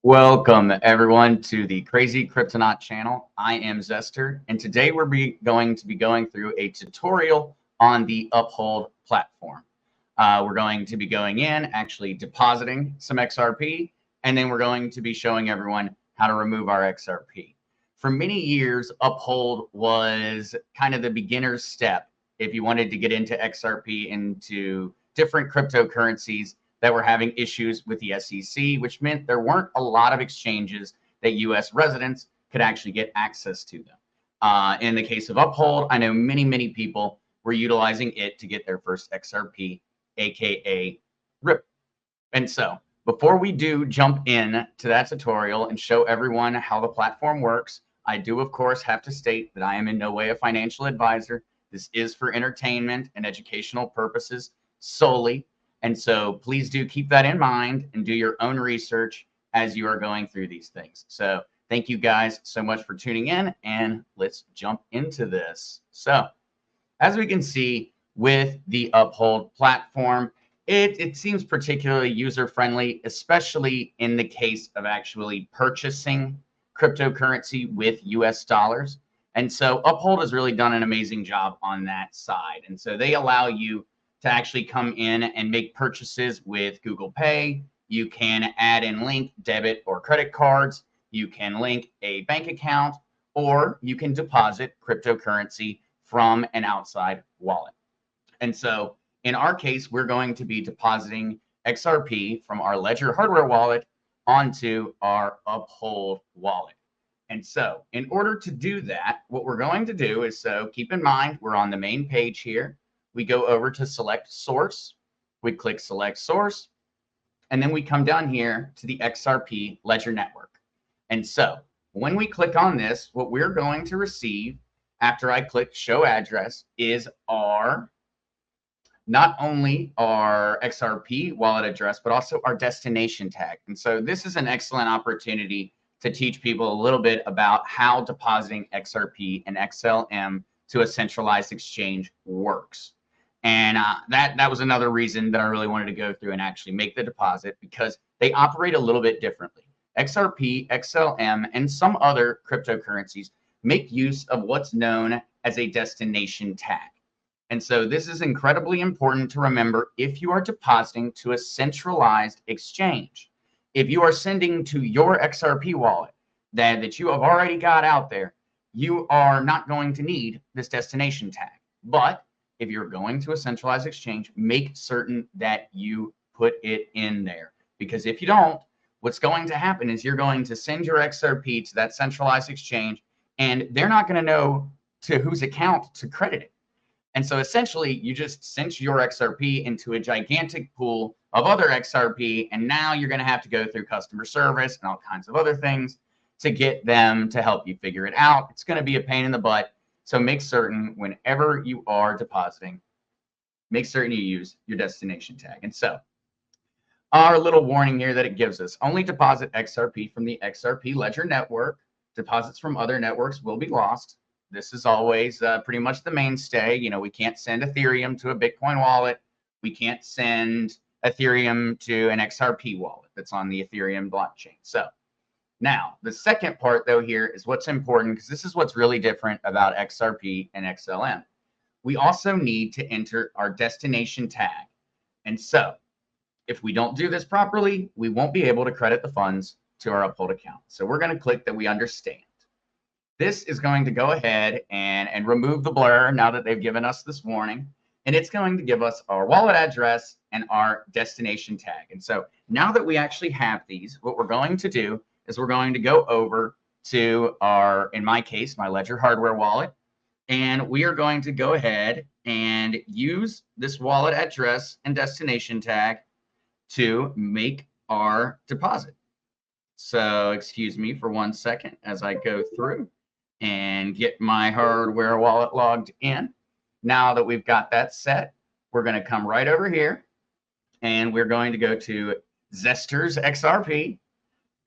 Welcome everyone to the Crazy Cryptonaut channel. I am Zester, and today we're going to be going through a tutorial on the Uphold platform. We're going to be going in, actually depositing some XRP, and then we're going to be showing everyone how to remove our XRP. For many years, Uphold was kind of the beginner's step if you wanted to get into XRP, into different cryptocurrencies that were having issues with the SEC, which meant there weren't a lot of exchanges that US residents could actually get access to them. In the case of Uphold, I know many people were utilizing it to get their first XRP, aka Ripple. And so before we do jump in to that tutorial and show everyone how the platform works, I do of course have to state that I am in no way a financial advisor. This is for entertainment and educational purposes solely. And so please do keep that in mind and do your own research as you are going through these things. So thank you guys so much for tuning in, and let's jump into this. So as we can see with the Uphold platform, it seems particularly user-friendly, especially in the case of actually purchasing cryptocurrency with US dollars. And so Uphold has really done an amazing job on that side. And so they allow you to actually come in and make purchases with Google Pay. You can add and link debit or credit cards. You can link a bank account, or you can deposit cryptocurrency from an outside wallet. And so in our case, we're going to be depositing XRP from our Ledger hardware wallet onto our Uphold wallet. And so in order to do that, what we're going to do is, so keep in mind, we're on the main page here. We go over to select source, we click select source, and then we come down here to the XRP Ledger Network. And so when we click on this, what we're going to receive after I click show address is not only our XRP wallet address, but also our destination tag. And so this is an excellent opportunity to teach people a little bit about how depositing XRP and XLM to a centralized exchange works. And that was another reason that I really wanted to go through and actually make the deposit, because they operate a little bit differently. XRP, XLM, and some other cryptocurrencies make use of what's known as a destination tag. And so this is incredibly important to remember if you are depositing to a centralized exchange. If you are sending to your XRP wallet that you have already got out there, you are not going to need this destination tag. But if you're going to a centralized exchange, make certain that you put it in there. Because if you don't, what's going to happen is you're going to send your XRP to that centralized exchange, and they're not going to know to whose account to credit it. And so essentially, you just sent your XRP into a gigantic pool of other XRP, and now you're going to have to go through customer service and all kinds of other things to get them to help you figure it out. It's going to be a pain in the butt. So make certain whenever you are depositing, make certain you use your destination tag. And so our little warning here that it gives us: only deposit XRP from the XRP Ledger Network. Deposits from other networks will be lost. This is always pretty much the mainstay. You know, we can't send Ethereum to a Bitcoin wallet. We can't send Ethereum to an XRP wallet that's on the Ethereum blockchain. So now, the second part, though, here is what's important, because this is what's really different about XRP and XLM. We also need to enter our destination tag. And so if we don't do this properly, we won't be able to credit the funds to our Uphold account. So we're going to click that we understand. This is going to go ahead and remove the blur now that they've given us this warning. And it's going to give us our wallet address and our destination tag. And so now that we actually have these, what we're going to do is we're going to go over to our, in my case, my Ledger hardware wallet, and we are going to go ahead and use this wallet address and destination tag to make our deposit. So excuse me for 1 second as I go through and get my hardware wallet logged in. Now that we've got that set, we're going to come right over here and we're going to go to Zester's XRP,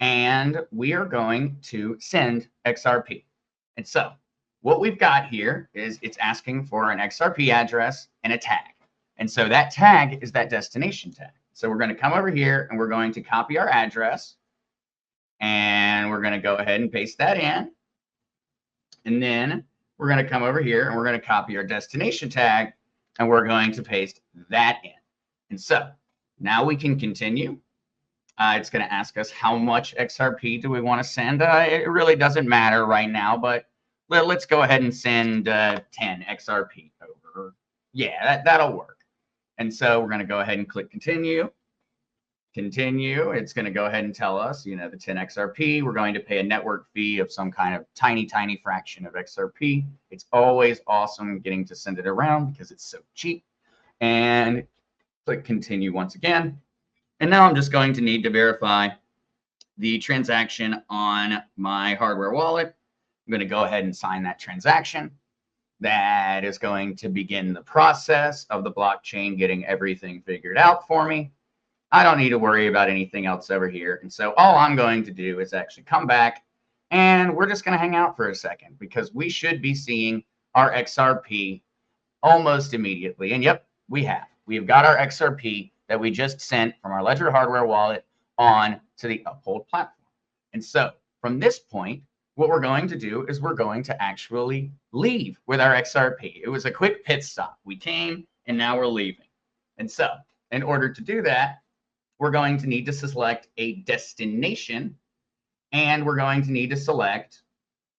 and we are going to send XRP. And so what we've got here is it's asking for an XRP address and a tag. And so that tag is that destination tag. So we're going to come over here and we're going to copy our address and we're going to go ahead and paste that in. And then we're going to come over here and we're going to copy our destination tag and we're going to paste that in. And so now we can continue. It's going to ask us how much XRP do we want to send. It really doesn't matter right now, but let's go ahead and send 10 XRP over. Yeah, that'll work. And so we're going to go ahead and click continue. Continue. It's going to go ahead and tell us, the 10 XRP. We're going to pay a network fee of some kind of tiny fraction of XRP. It's always awesome getting to send it around because it's so cheap. And click continue once again. And now I'm just going to need to verify the transaction on my hardware wallet. I'm going to go ahead and sign that transaction. That is going to begin the process of the blockchain getting everything figured out for me. I don't need to worry about anything else over here. And so all I'm going to do is actually come back and we're just going to hang out for a second because we should be seeing our XRP almost immediately. And yep, we have. We've got our XRP that we just sent from our Ledger hardware wallet on to the Uphold platform. And so from this point, what we're going to do is we're going to actually leave with our XRP. It was a quick pit stop. We came and now we're leaving. And so in order to do that, we're going to need to select a destination and we're going to need to select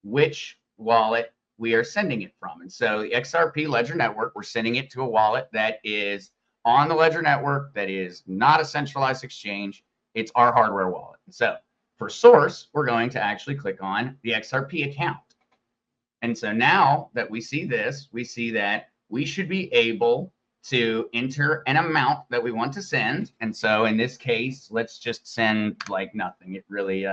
which wallet we are sending it from. And so the XRP Ledger Network, we're sending it to a wallet that is on the Ledger Network, that is not a centralized exchange. It's our hardware wallet. So for source, we're going to actually click on the XRP account. And so now that we see this, we see that we should be able to enter an amount that we want to send. And so in this case, let's just send like nothing. It really,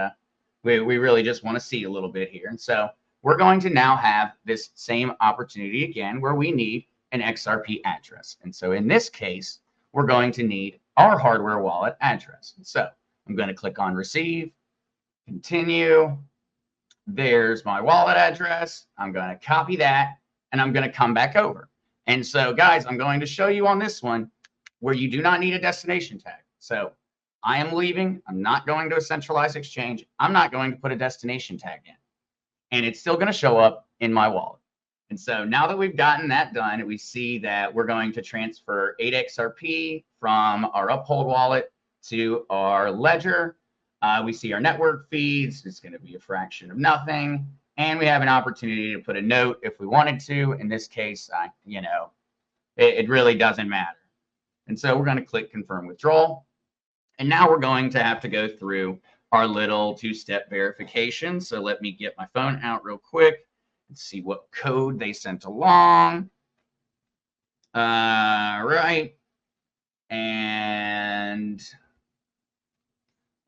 we really just want to see a little bit here. And so we're going to now have this same opportunity again, where we need an XRP address. And so in this case, we're going to need our hardware wallet address. And so I'm going to click on receive, continue. There's my wallet address. I'm going to copy that and I'm going to come back over. And so guys, I'm going to show you on this one where you do not need a destination tag. So I am leaving. I'm not going to a centralized exchange. I'm not going to put a destination tag in. And it's still going to show up in my wallet. And so now that we've gotten that done, we see that we're going to transfer 8 XRP from our Uphold wallet to our Ledger. We see our network feeds. It's going to be a fraction of nothing. And we have an opportunity to put a note if we wanted to. In this case, it really doesn't matter. And so we're going to click confirm withdrawal. And now we're going to have to go through our little two-step verification. So let me get my phone out real quick and see what code they sent along. Right. And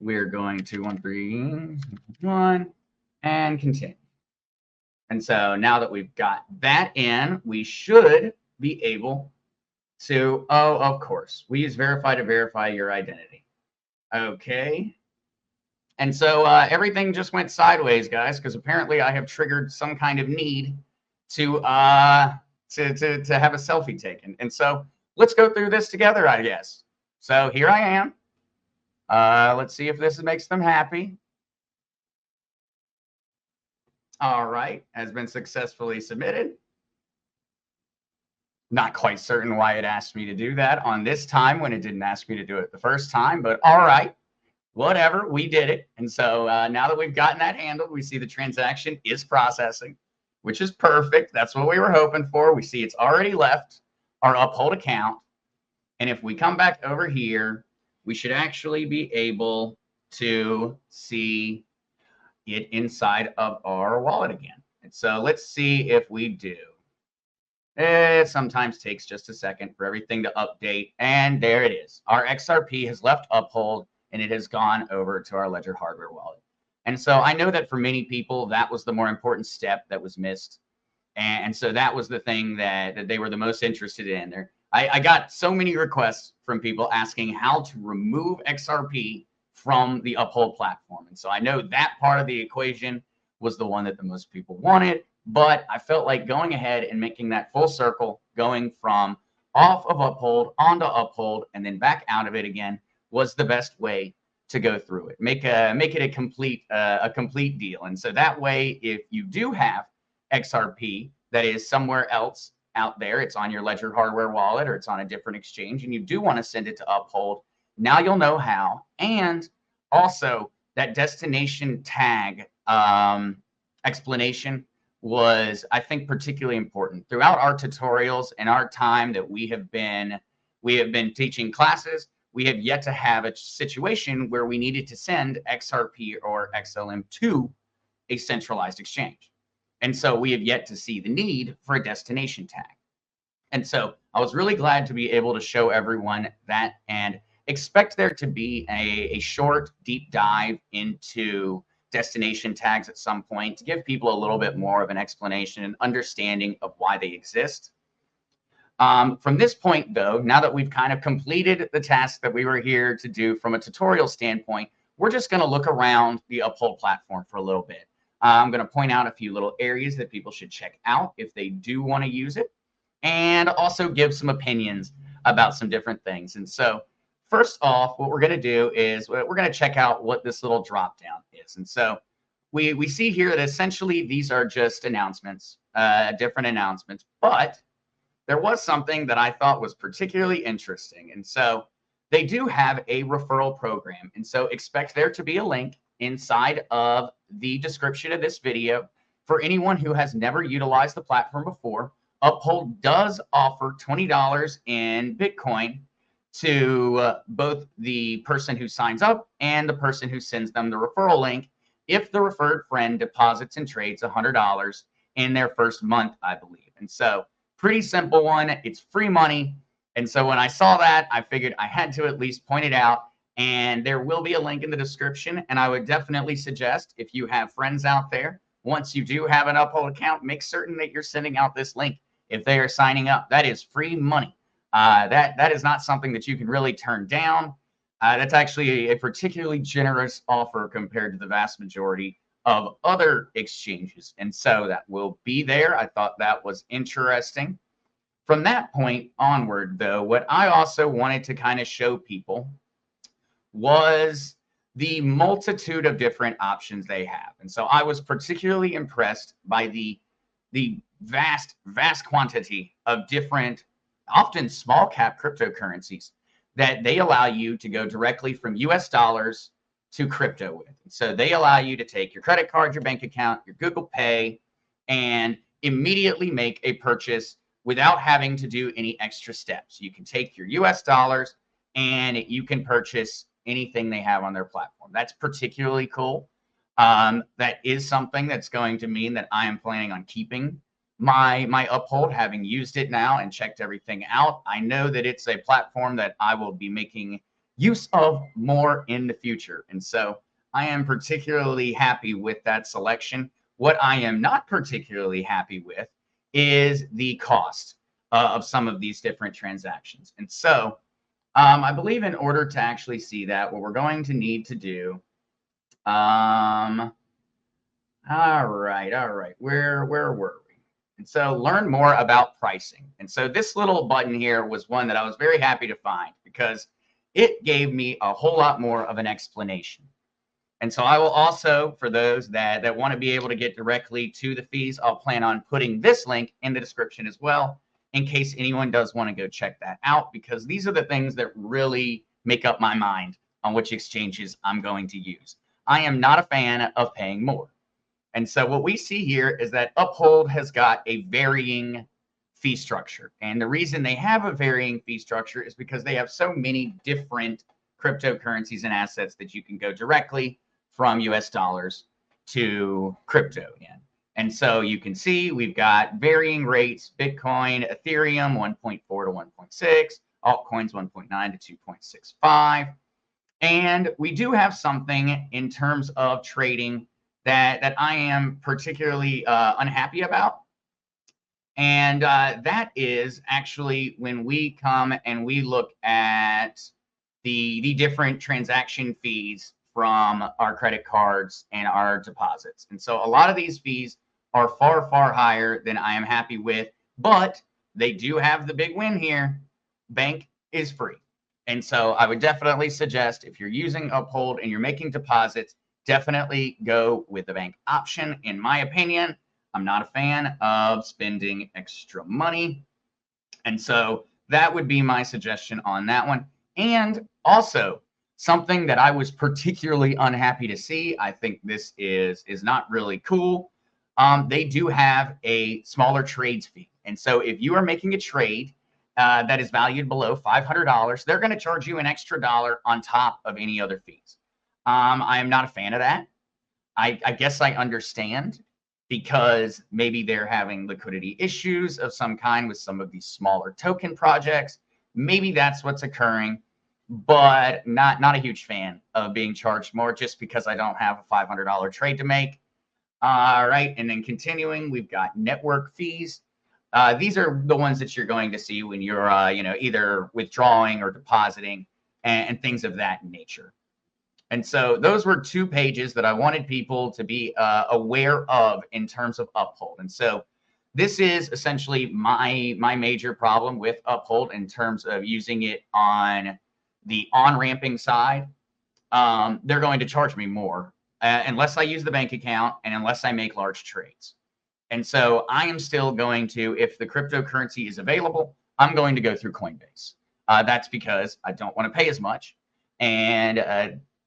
we're going to 131 and continue. And so now that we've got that in, we should be able to, oh, of course, we use verify to verify your identity. Okay. And so everything just went sideways, guys, because apparently I have triggered some kind of need to have a selfie taken. And so let's go through this together, I guess. So here I am. Let's see if this makes them happy. All right, has been successfully submitted. Not quite certain why it asked me to do that on this time when it didn't ask me to do it the first time, but all right, whatever, we did it. And so now that we've gotten that handled, we see the transaction is processing, which is perfect. That's what we were hoping for. We see it's already left our Uphold account. And if we come back over here, we should actually be able to see it inside of our wallet again. And so let's see if we do. It sometimes takes just a second for everything to update. And there it is. Our XRP has left Uphold and it has gone over to our Ledger hardware wallet. And so I know that for many people, that was the more important step that was missed. And so that was the thing that they were the most interested in. I got so many requests from people asking how to remove XRP from the Uphold platform. And so I know that part of the equation was the one that the most people wanted. but I felt like going ahead and making that full circle, going from off of Uphold onto Uphold and then back out of it again, was the best way to go through it. Make it a complete deal. And so that way, if you do have XRP that is somewhere else out there, it's on your Ledger hardware wallet or it's on a different exchange, and you do want to send it to Uphold, now you'll know how. And also, that destination tag explanation was, I think, particularly important throughout our tutorials and our time that we have been teaching classes. We have yet to have a situation where we needed to send XRP or XLM to a centralized exchange. And so we have yet to see the need for a destination tag. And so I was really glad to be able to show everyone that, and expect there to be a short, deep dive into destination tags at some point to give people a little bit more of an explanation and understanding of why they exist. From this point, though, now that we've kind of completed the task that we were here to do from a tutorial standpoint, we're just going to look around the Uphold platform for a little bit. I'm going to point out a few little areas that people should check out if they do want to use it, and also give some opinions about some different things. And so first off, what we're going to do is we're going to check out what this little drop down is. And so we see here that essentially these are just announcements, different announcements, but there was something that I thought was particularly interesting. And so they do have a referral program. And so expect there to be a link inside of the description of this video for anyone who has never utilized the platform before. Uphold does offer $20 in Bitcoin to both the person who signs up and the person who sends them the referral link if the referred friend deposits and trades $100 in their first month, I believe. And so pretty simple one. It's free money. And so when I saw that, I figured I had to at least point it out. And there will be a link in the description. And I would definitely suggest, if you have friends out there, once you do have an Uphold account, make certain that you're sending out this link if they are signing up. That is free money. That is not something that you can really turn down. That's actually a particularly generous offer compared to the vast majority of other exchanges. And so that will be there. I thought that was interesting. From that point onward, though, what I also wanted to kind of show people was the multitude of different options they have. And so I was particularly impressed by the vast quantity of different, often small cap cryptocurrencies that they allow you to go directly from US dollars to crypto with. So they allow you to take your credit card, your bank account, your Google Pay, and immediately make a purchase without having to do any extra steps. You can take your US dollars and you can purchase anything they have on their platform. That's particularly cool. That is something that's going to mean that I am planning on keeping my Uphold, having used it now and checked everything out. I know that it's a platform that I will be making use of more in the future. And so I am particularly happy with that selection. What I am not particularly happy with is the cost of some of these different transactions. And so I believe in order to actually see that, what we're going to need to do, all right, where were we? And so learn more about pricing. And so this little button here was one that I was very happy to find because it gave me a whole lot more of an explanation. And so I will also, for those that want to be able to get directly to the fees, I'll plan on putting this link in the description as well, in case anyone does want to go check that out, because these are the things that really make up my mind on which exchanges I'm going to use. I am not a fan of paying more. And so what we see here is that Uphold has got a varying fee structure. And the reason they have a varying fee structure is because they have so many different cryptocurrencies and assets that you can go directly from US dollars to crypto in. And so you can see we've got varying rates: Bitcoin, Ethereum 1.4 to 1.6, altcoins 1.9 to 2.65. And we do have something in terms of trading that I am particularly unhappy about. And that is actually when we come and we look at the different transaction fees from our credit cards and our deposits. And so a lot of these fees are far, far higher than I am happy with. But they do have the big win here. Bank is free. And so I would definitely suggest if you're using Uphold and you're making deposits, definitely go with the bank option. In my opinion, I'm not a fan of spending extra money. And so that would be my suggestion on that one. And also something that I was particularly unhappy to see, I think this is not really cool. They do have a smaller trades fee. And so if you are making a trade that is valued below $500, they're going to charge you an extra dollar on top of any other fees. I am not a fan of that. I guess I understand because maybe they're having liquidity issues of some kind with some of these smaller token projects. Maybe that's what's occurring, but not a huge fan of being charged more just because I don't have a $500 trade to make. All right, and then continuing, we've got network fees. These are the ones that you're going to see when you're either withdrawing or depositing and things of that nature. And so those were 2 pages that I wanted people to be aware of in terms of Uphold. And so this is essentially my major problem with Uphold in terms of using it on the on-ramping side. They're going to charge me more unless I use the bank account and unless I make large trades. And so I am still going to, if the cryptocurrency is available, I'm going to go through Coinbase. That's because I don't want to pay as much. And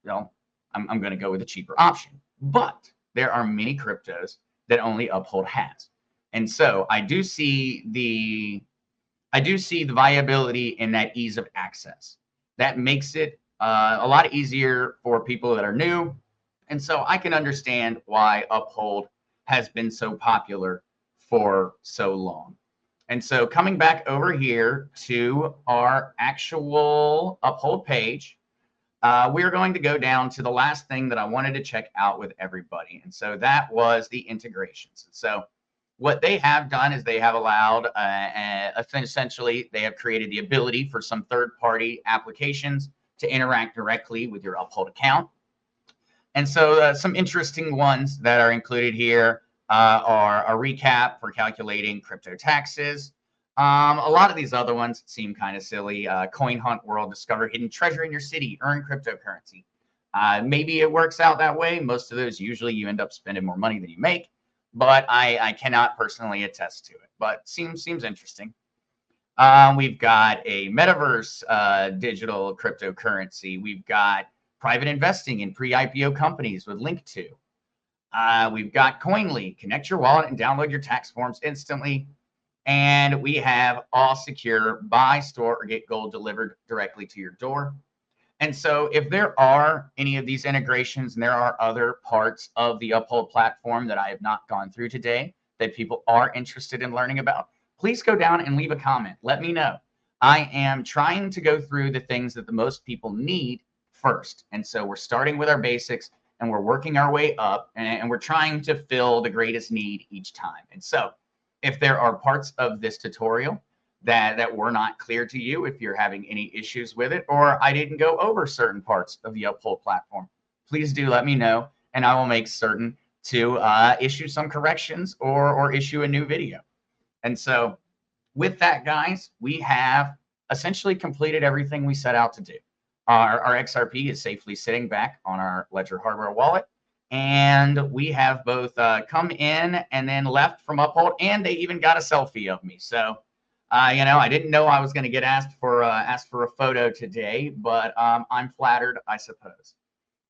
I'm going to go with a cheaper option. But there are many cryptos that only Uphold has. And so I do see the viability in that ease of access. That makes it a lot easier for people that are new. And so I can understand why Uphold has been so popular for so long. And so coming back over here to our actual Uphold page, we're going to go down to the last thing that I wanted to check out with everybody. And so that was the integrations. So what they have done is they have allowed, essentially, they have created the ability for some third-party applications to interact directly with your Uphold account. And so some interesting ones that are included here are a recap for calculating crypto taxes. A lot of these other ones seem kind of silly. Coin Hunt World, discover hidden treasure in your city, earn cryptocurrency. Maybe it works out that way. Most of those, usually you end up spending more money than you make, but I cannot personally attest to it, but seems interesting. We've got a metaverse digital cryptocurrency. We've got private investing in pre-IPO companies with Link2. We've got Coinly, connect your wallet and download your tax forms instantly. And we have all secure, buy, store, or get gold delivered directly to your door. And so if there are any of these integrations and there are other parts of the Uphold platform that I have not gone through today that people are interested in learning about, please go down and leave a comment. Let me know. I am trying to go through the things that the most people need first. And so we're starting with our basics and we're working our way up and we're trying to fill the greatest need each time. And so if there are parts of this tutorial that were not clear to you, if you're having any issues with it, or I didn't go over certain parts of the Uphold platform, please do let me know, and I will make certain to issue some corrections or issue a new video. And so with that, guys, we have essentially completed everything we set out to do. Our XRP is safely sitting back on our Ledger hardware wallet. And we have both come in and then left from Uphold, and they even got a selfie of me. So, I didn't know I was going to get asked for a photo today, but I'm flattered, I suppose.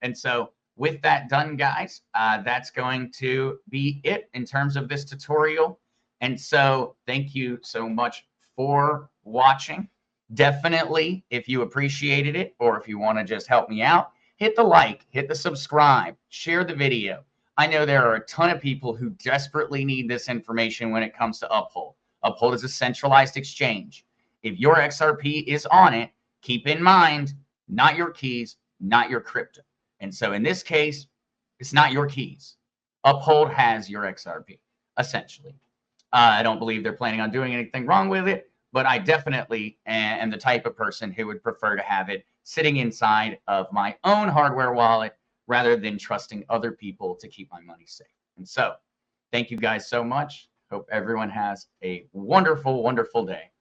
And so with that done, guys, that's going to be it in terms of this tutorial. And so thank you so much for watching. Definitely, if you appreciated it or if you want to just help me out, hit the like, hit the subscribe, share the video. I know there are a ton of people who desperately need this information when it comes to Uphold. Uphold is a centralized exchange. If your XRP is on it, keep in mind, not your keys, not your crypto. And so in this case, it's not your keys. Uphold has your XRP, essentially. I don't believe they're planning on doing anything wrong with it, but I definitely am the type of person who would prefer to have it sitting inside of my own hardware wallet rather than trusting other people to keep my money safe. And so Thank you guys so much. Hope everyone has a wonderful, wonderful day.